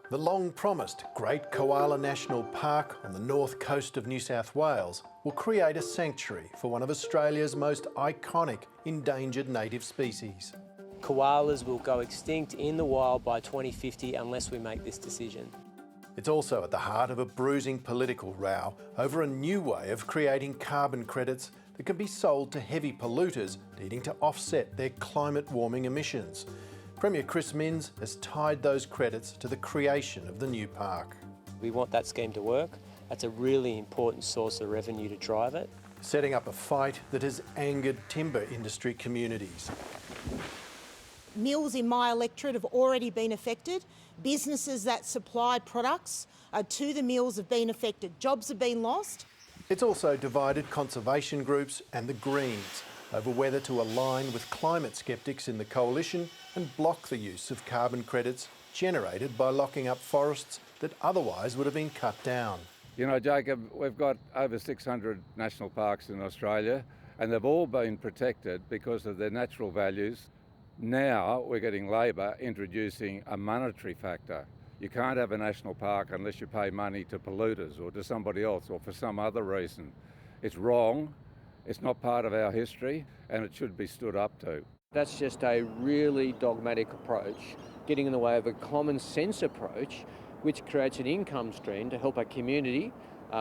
The long-promised Great Koala National Park on the north coast of New South Wales will create a sanctuary for one of Australia's most iconic endangered native species. Koalas will go extinct in the wild by 2050 unless we make this decision. It's also at the heart of a bruising political row over a new way of creating carbon credits that can be sold to heavy polluters needing to offset their climate warming emissions. Premier Chris Minns has tied those credits to the creation of the new park. We want that scheme to work. That's a really important source of revenue to drive it. Setting up a fight that has angered timber industry communities. Mills in my electorate have already been affected. Businesses that supplied products to the mills have been affected. Jobs have been lost. It's also divided conservation groups and the Greens over whether to align with climate sceptics in the coalition and block the use of carbon credits generated by locking up forests that otherwise would have been cut down. You know, Jacob, we've got over 600 national parks in Australia and they've all been protected because of their natural values. Now we're getting Labor introducing a monetary factor. You can't have a national park unless you pay money to polluters or to somebody else or for some other reason. It's wrong. It's not part of our history and it should be stood up to. That's just a really dogmatic approach, getting in the way of a common sense approach which creates an income stream to help a community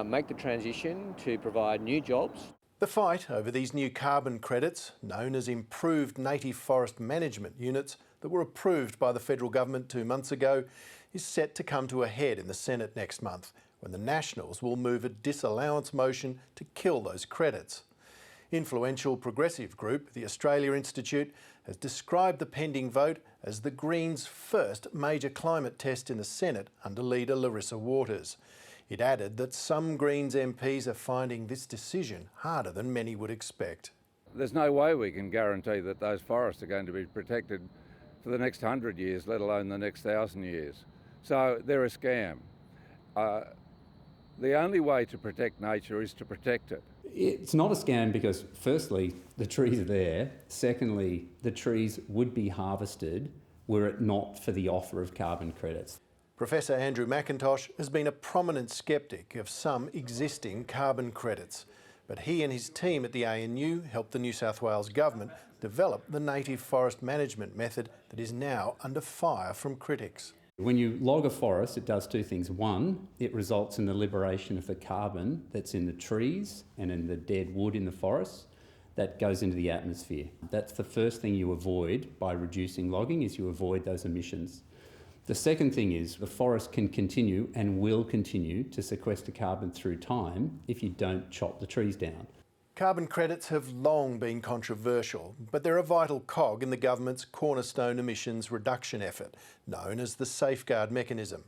make the transition to provide new jobs. The fight over these new carbon credits, known as improved native forest management units that were approved by the federal government 2 months ago, is set to come to a head in the Senate next month when the Nationals will move a disallowance motion to kill those credits. Influential progressive group, the Australia Institute, has described the pending vote as the Greens' first major climate test in the Senate under leader Larissa Waters. It added that some Greens MPs are finding this decision harder than many would expect. There's no way we can guarantee that those forests are going to be protected for the next 100 years, let alone the next 1,000 years. So they're a scam. The only way to protect nature is to protect it. It's not a scam because, firstly, the trees are there. Secondly, the trees would be harvested were it not for the offer of carbon credits. Professor Andrew McIntosh has been a prominent sceptic of some existing carbon credits, but he and his team at the ANU helped the New South Wales government develop the native forest management method that is now under fire from critics. When you log a forest, it does two things. One, it results in the liberation of the carbon that's in the trees and in the dead wood in the forest that goes into the atmosphere. That's the first thing you avoid by reducing logging, is you avoid those emissions. The second thing is the forest can continue and will continue to sequester carbon through time if you don't chop the trees down. Carbon credits have long been controversial, but they're a vital cog in the government's cornerstone emissions reduction effort, known as the Safeguard Mechanism,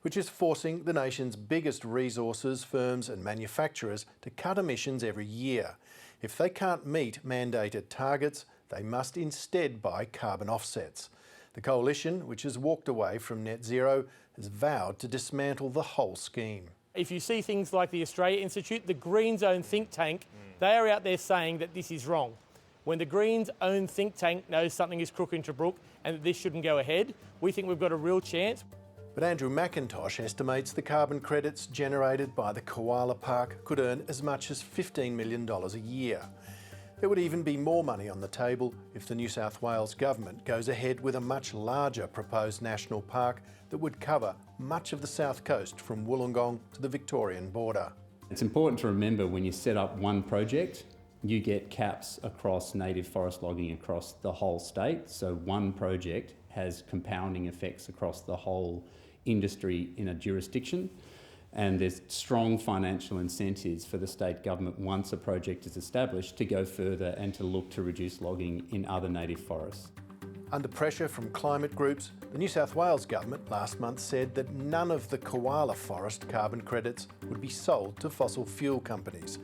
which is forcing the nation's biggest resources, firms and manufacturers to cut emissions every year. If they can't meet mandated targets, they must instead buy carbon offsets. The coalition, which has walked away from net zero, has vowed to dismantle the whole scheme. If you see things like the Australia Institute, the Greens' own think tank, they are out there saying that this is wrong. When the Greens' own think tank knows something is crook in Tobruk and that this shouldn't go ahead, we think we've got a real chance. But Andrew McIntosh estimates the carbon credits generated by the Koala Park could earn as much as $15 million a year. There would even be more money on the table if the New South Wales government goes ahead with a much larger proposed national park that would cover much of the south coast from Wollongong to the Victorian border. It's important to remember when you set up one project, you get caps across native forest logging across the whole state. So one project has compounding effects across the whole industry in a jurisdiction. And there's strong financial incentives for the state government once a project is established to go further and to look to reduce logging in other native forests. Under pressure from climate groups, the New South Wales government last month said that none of the koala forest carbon credits would be sold to fossil fuel companies.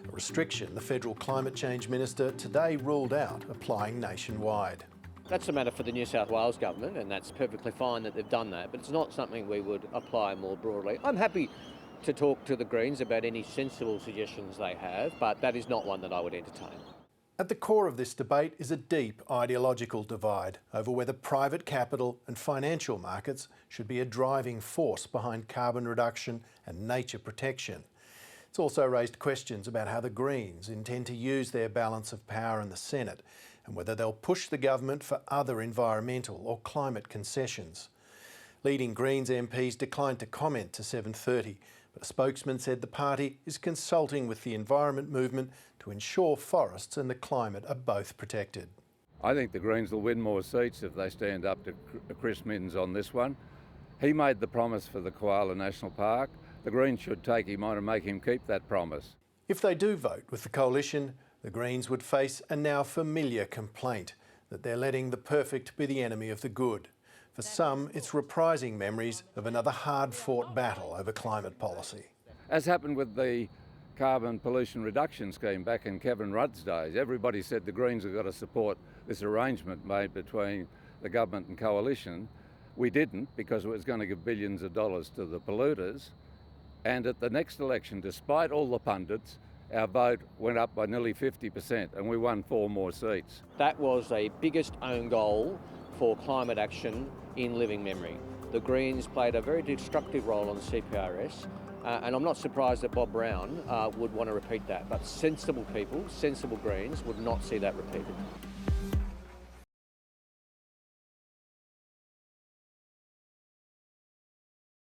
A restriction the federal climate change minister today ruled out applying nationwide. That's a matter for the New South Wales government, and that's perfectly fine that they've done that, but it's not something we would apply more broadly. I'm happy to talk to the Greens about any sensible suggestions they have, but that is not one that I would entertain. At the core of this debate is a deep ideological divide over whether private capital and financial markets should be a driving force behind carbon reduction and nature protection. It's also raised questions about how the Greens intend to use their balance of power in the Senate and whether they'll push the government for other environmental or climate concessions. Leading Greens MPs declined to comment to 7:30, but a spokesman said the party is consulting with the environment movement to ensure forests and the climate are both protected. I think the Greens will win more seats if they stand up to Chris Minns on this one. He made the promise for the Koala National Park. The Greens should take him on and make him keep that promise. If they do vote with the coalition, the Greens would face a now familiar complaint that they're letting the perfect be the enemy of the good. For some, it's reprising memories of another hard-fought battle over climate policy. As happened with the carbon pollution reduction scheme back in Kevin Rudd's days, everybody said the Greens have got to support this arrangement made between the government and coalition. We didn't, because it was going to give billions of dollars to the polluters. And at the next election, despite all the pundits, our vote went up by nearly 50% and we won 4 more seats. That was the biggest own goal for climate action in living memory. The Greens played a very destructive role on the CPRS, and I'm not surprised that Bob Brown would want to repeat that. But sensible people, sensible Greens, would not see that repeated.